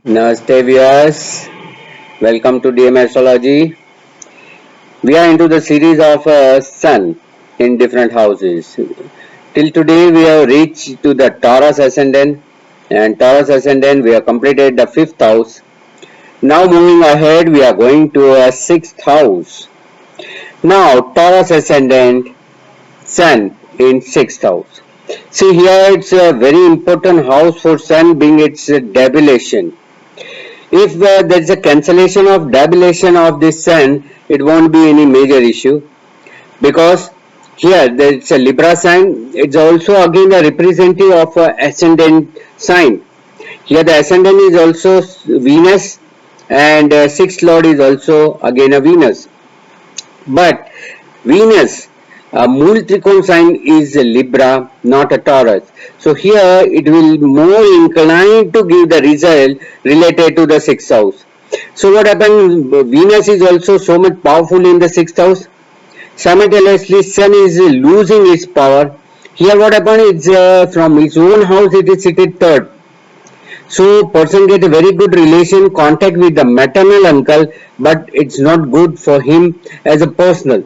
Namaste viewers, welcome to DM Astrology. We are into the series of Sun in different houses. Till today we have reached to the Taurus Ascendant, and Taurus Ascendant we have completed the 5th house. Now moving ahead we are going to a 6th house. Now Taurus Ascendant, Sun in 6th house. See here it's a very important house for Sun being its debilation. If there is a cancellation of debilation of this sun, it won't be any major issue, because here there is a Libra sign. It's also again a representative of a ascendant sign. Here the ascendant is also Venus, and sixth lord is also again a Venus. But Venus, Mool Trikon sign is a Libra, not a Taurus. So here it will more inclined to give the result related to the sixth house. So what happens? Venus is also so much powerful in the sixth house. Simultaneously, Sun is losing its power. Here what happens is from its own house it is seated third. So person get a very good relation contact with the maternal uncle, but it's not good for him as a personal.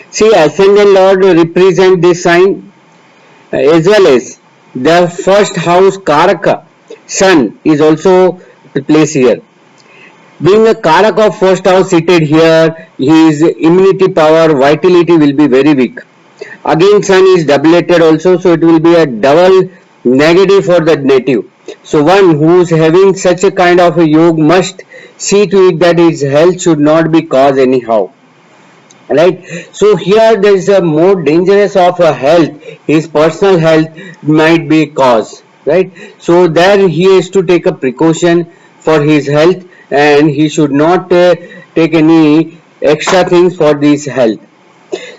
See, ascendant lord represent this sign, as well as the first house Karaka, sun is also placed here. Being a Karaka of first house seated here, his immunity power, vitality will be very weak. Again, sun is doubleted also, so it will be a double negative for the native. So one who is having such a kind of a yoga must see to it that his health should not be caused anyhow. Right. So here there is a more dangerous of a health. His personal health might be caused. Right. So there he has to take a precaution for his health, and he should not take any extra things for this health.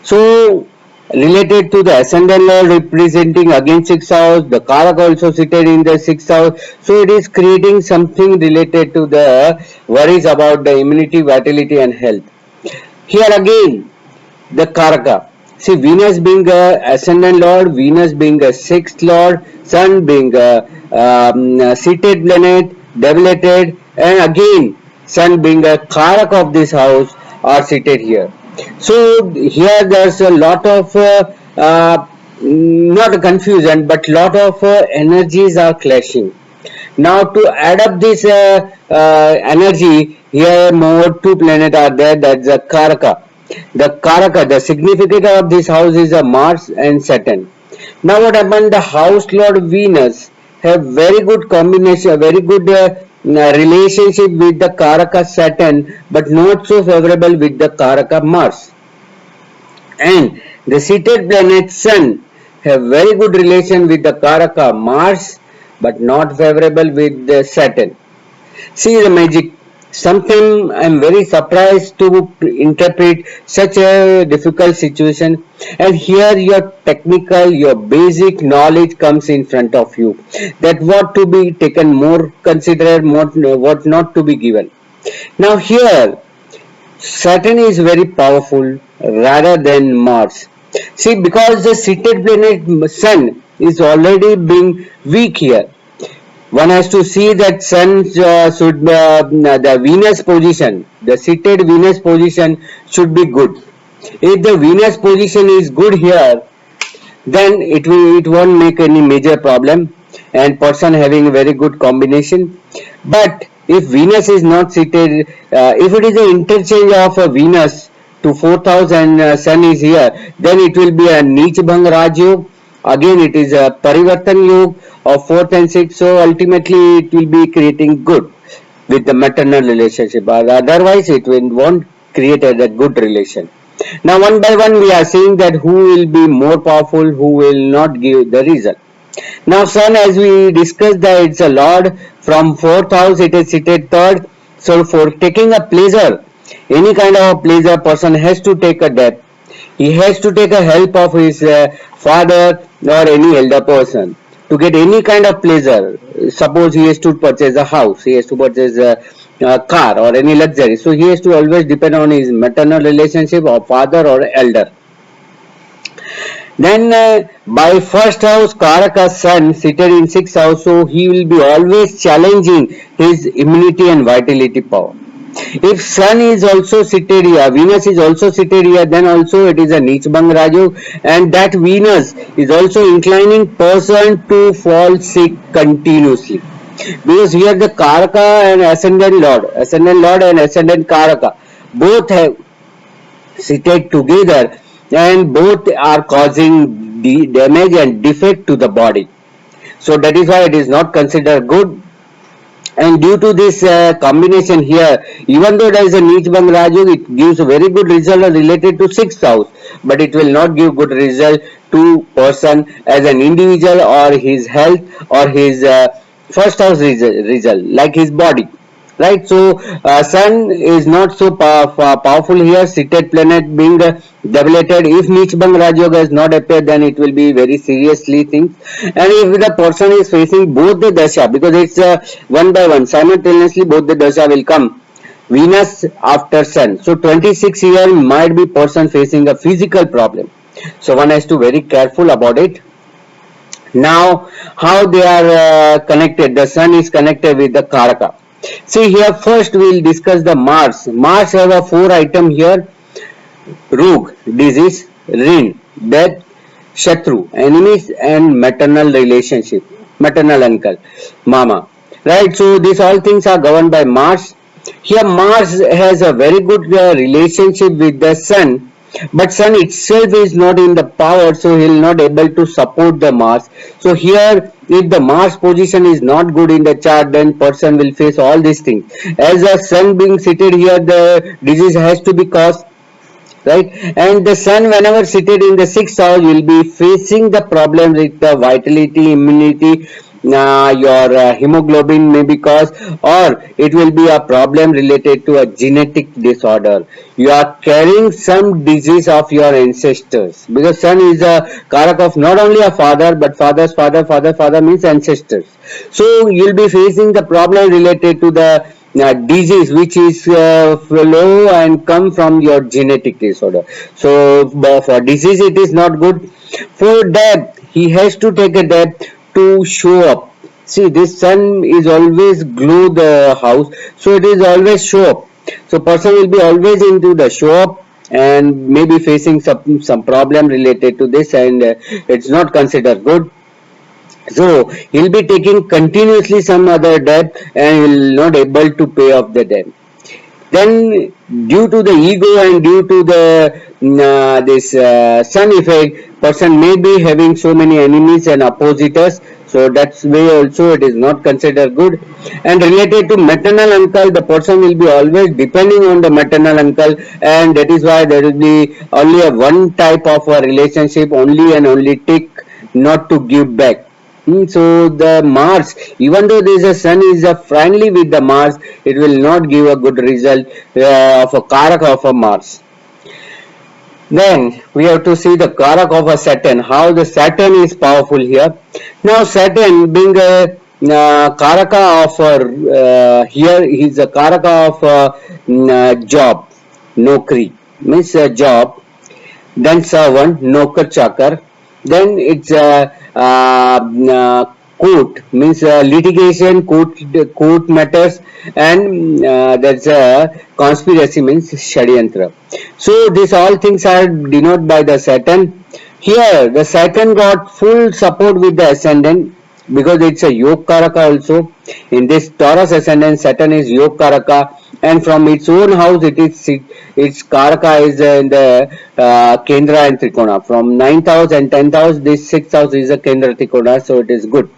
So related to the ascendant lord representing again sixth house, the Karak also seated in the sixth house. So it is creating something related to the worries about the immunity, vitality, and health. Here again, the Karaka. See, Venus being a ascendant lord, Venus being a sixth lord, Sun being a seated planet, debilitated, and again Sun being a Karak of this house are seated here. So here there's a lot of not a confusion, but lot of energies are clashing. Now to add up this energy, here more two planets are there. That's the Karaka. The Karaka, the significant of this house is a Mars and Saturn. Now what happened? The house lord Venus have very good combination, very good relationship with the Karaka Saturn, but not so favorable with the Karaka Mars. And the seated planet Sun have very good relation with the Karaka Mars, but not favorable with the Saturn. See the magic. Something I'm very surprised to interpret such a difficult situation, and here your technical, your basic knowledge comes in front of you. That what to be taken more considered, what not to be given. Now here Saturn is very powerful rather than Mars. See, because the seated planet Sun is already being weak here, one has to see that Sun should the Venus position, the seated Venus position should be good. If the Venus position is good here, then it won't make any major problem, and person having a very good combination. But if Venus is not seated, if it is an interchange of a Venus to 4th house and Sun is here, then it will be a Neech Bhang Raj Yog. Again it is a Parivartan Yog of 4th and 6th, so ultimately it will be creating good with the maternal relationship, otherwise it won't create a good relation. Now one by one we are seeing that who will be more powerful, who will not give the result. Now Sun, as we discussed, that it's a lord from 4th house, it is seated third. So for taking a pleasure, any kind of a pleasure, person has to take a debt. He has to take a help of his father or any elder person to get any kind of pleasure. Suppose he has to purchase a house, he has to purchase a car or any luxury. So he has to always depend on his maternal relationship or father or elder. Then by first house Karaka Sun seated in sixth house, so he will be always challenging his immunity and vitality power. If Sun is also seated here, Venus is also seated here, then also it is a Nichbang Rajog, and that Venus is also inclining person to fall sick continuously. Because here the Karaka and Ascendant Lord and Ascendant Karaka both have seated together and both are causing damage and defect to the body. So that is why it is not considered good. And due to this combination here, even though there is a Neech Bang Rajog, it gives a very good result related to sixth house, but it will not give good result to person as an individual or his health or his first house result like his body. Right, so Sun is not so powerful here. Seated planet being debilitated. If Nichbang Rajyoga has not appeared, then it will be very seriously things. And if the person is facing both the dasha, because it's one by one, simultaneously both the dasha will come. Venus after Sun. So 26 year might be person facing a physical problem. So one has to very careful about it. Now, how they are connected? The Sun is connected with the Karaka. See here, first we will discuss the Mars. Mars have a 4 item here: Roog, disease; Rin, death; Shatru, enemies; and maternal relationship, maternal uncle, mama. Right. So these all things are governed by Mars. Here Mars has a very good relationship with the Sun, but Sun itself is not in the power, so he will not able to support the Mars. So here, if the Mars position is not good in the chart, then person will face all these things. As the Sun being seated here, the disease has to be caused, right? And the Sun whenever seated in the sixth house will be facing the problem with the vitality, immunity, your hemoglobin may be caused, or it will be a problem related to a genetic disorder. You are carrying some disease of your ancestors, because Sun is a karak of not only a father but father's father means ancestors. So you'll be facing the problem related to the disease which is flow and come from your genetic disorder. So for disease it is not good. For death, he has to take a death to show up. See, this Sun is always glue the house, so it is always show up. So person will be always into the show up and maybe facing some problem related to this, and it's not considered good. So he'll be taking continuously some other debt and will not able to pay off the debt. Then due to the ego and due to the this Sun effect, person may be having so many enemies and oppositors. So that's way also it is not considered good. And related to maternal uncle, the person will be always depending on the maternal uncle, and that is why there will be only a one type of a relationship, only and only take, not to give back. So the Mars, even though there is a Sun is a friendly with the Mars, it will not give a good result of a Karak of a Mars. Then we have to see the Karak of a Saturn, how the Saturn is powerful here. Now Saturn being a Karaka of here, he is a Karaka of job, Nokri, means job, then servant, Nokar Chakar, then it's court, means litigation, court matters, and that's conspiracy, means Shadyantra. So these all things are denoted by the Saturn. Here the Saturn got full support with the Ascendant, because it's a Yog Karaka also. In this Taurus Ascendant, Saturn is Yog Karaka, and from its own house it is its Karaka is in the Kendra and Trikona. From 9th house and 10th house, this 6th house is a Kendra Trikona, so it is good.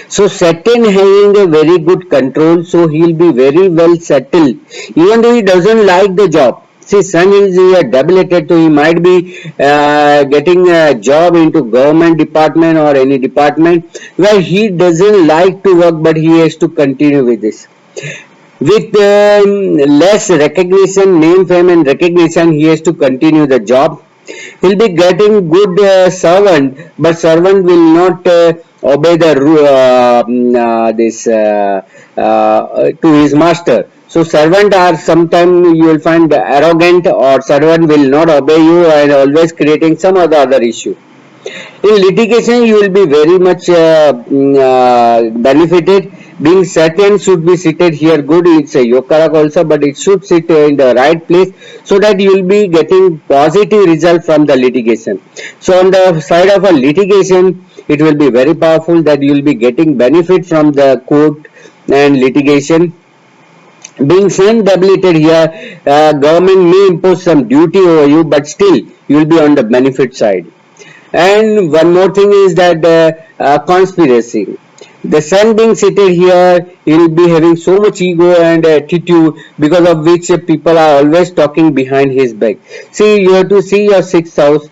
So Saturn having a very good control, so he will be very well settled, even though he doesn't like the job. See, Sun is debilitated, so he might be getting a job into government department or any department where he doesn't like to work, but he has to continue with this. With less recognition, name, fame and recognition, he has to continue the job. He'll be getting good servant, but servant will not obey the this to his master. So servant are sometimes you will find arrogant, or servant will not obey you and always creating some other issue. In litigation, you will be very much benefited. Being certain should be seated here good. It's a yokarak also, but it should sit in the right place so that you will be getting positive result from the litigation. So on the side of a litigation, it will be very powerful that you will be getting benefit from the court and litigation. Being sun depleted here, government may impose some duty over you, but still you will be on the benefit side. And one more thing is that conspiracy. The sun being seated here, he will be having so much ego and attitude, because of which people are always talking behind his back. See, you have to see your sixth house.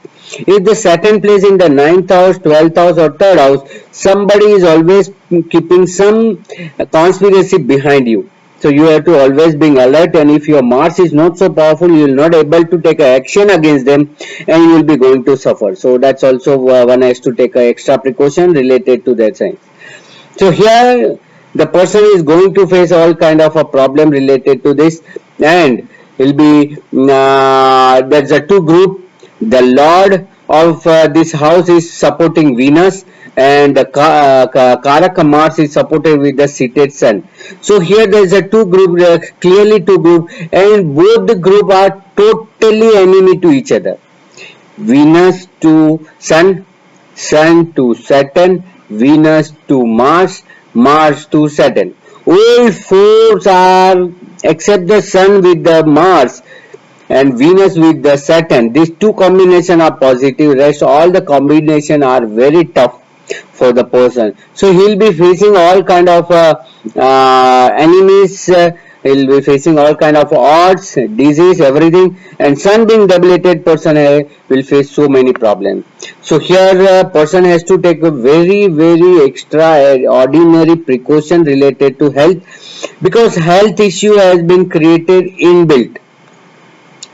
If the Saturn plays in the ninth house, 12th house, or third house, somebody is always keeping some conspiracy behind you. So you have to always be alert, and if your Mars is not so powerful, you will not able to take action against them, and you will be going to suffer. So that's also one has to take a extra precaution related to that sign. So here the person is going to face all kind of a problem related to this, and will be there's a two group. The Lord of this house is supporting Venus, and the Karaka Mars is supported with the seated Sun. So here there is a two group, clearly two group, and both the group are totally enemy to each other. Venus to Sun, Sun to Saturn, Venus to Mars, Mars to Saturn. All four are, except the Sun with the Mars and Venus with the Saturn. These two combinations are positive. Rest all the combination are very tough for the person. So he'll be facing all kind of enemies. He'll be facing all kind of odds, disease, everything. And sun being debilitated person will face so many problems. So here person has to take a very extraordinary precaution related to health, because health issue has been created inbuilt.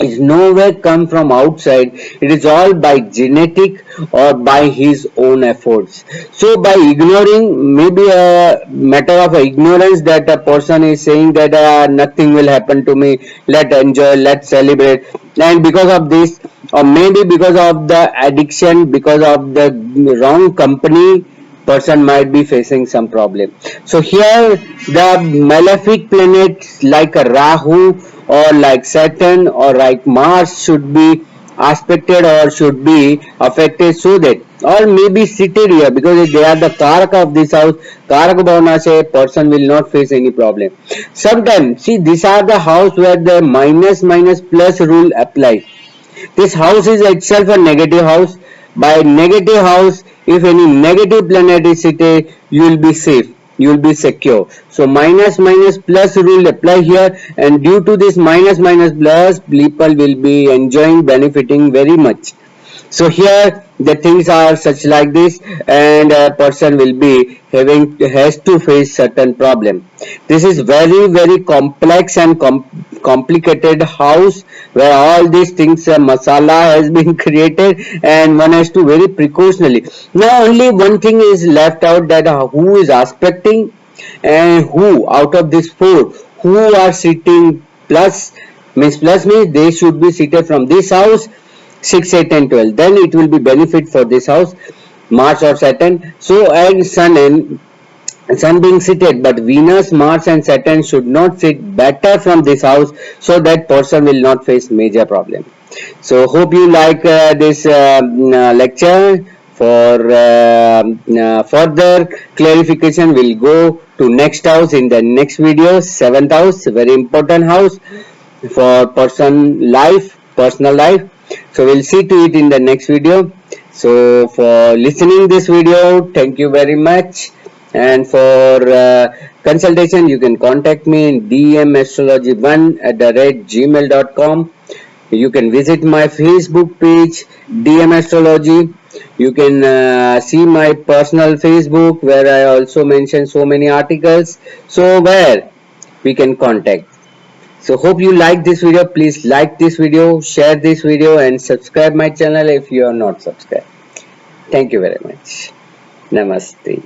Is nowhere come from outside. It is all by genetic or by his own efforts. So by ignoring, maybe a matter of ignorance, that a person is saying that nothing will happen to me, let enjoy, let celebrate, and because of this, or maybe because of the addiction, because of the wrong company, person might be facing some problem. So here the malefic planets like a Rahu or like Saturn or like Mars should be aspected or should be affected, so that, or maybe seated here, because they are the Karaka of this house. Karaka Bhavana say person will not face any problem. Sometimes see, these are the house where the minus plus rule applies. This house is itself a negative house. By negative house, if any negative planet is seated, you will be safe, you will be secure. So minus plus rule apply here, and due to this minus plus, people will be enjoying, benefiting very much. So here the things are such like this, and a person will be has to face certain problem. This is very complex and complicated house, where all these things masala has been created, and one has to very precautionally. Now only one thing is left out, that who is aspecting, and who out of these four who are sitting plus, means they should be seated from this house 6, 8 and 12, then it will be benefit for this house, Mars or Saturn. So and Sun being seated, but Venus, Mars and Saturn should not sit better from this house, so that person will not face major problem. So hope you like this lecture. For further clarification, we'll go to next house in the next video. 7th house, very important house for personal life. So we'll see to it in the next video. So for listening this video, thank you very much. And for consultation, you can contact me in dmastrology1@gmail.com. You can visit my Facebook page, DM Astrology. You can see my personal Facebook, where I also mention so many articles. So where we can contact. So hope you like this video. Please like this video, share this video, and subscribe my channel if you are not subscribed. Thank you very much. Namaste.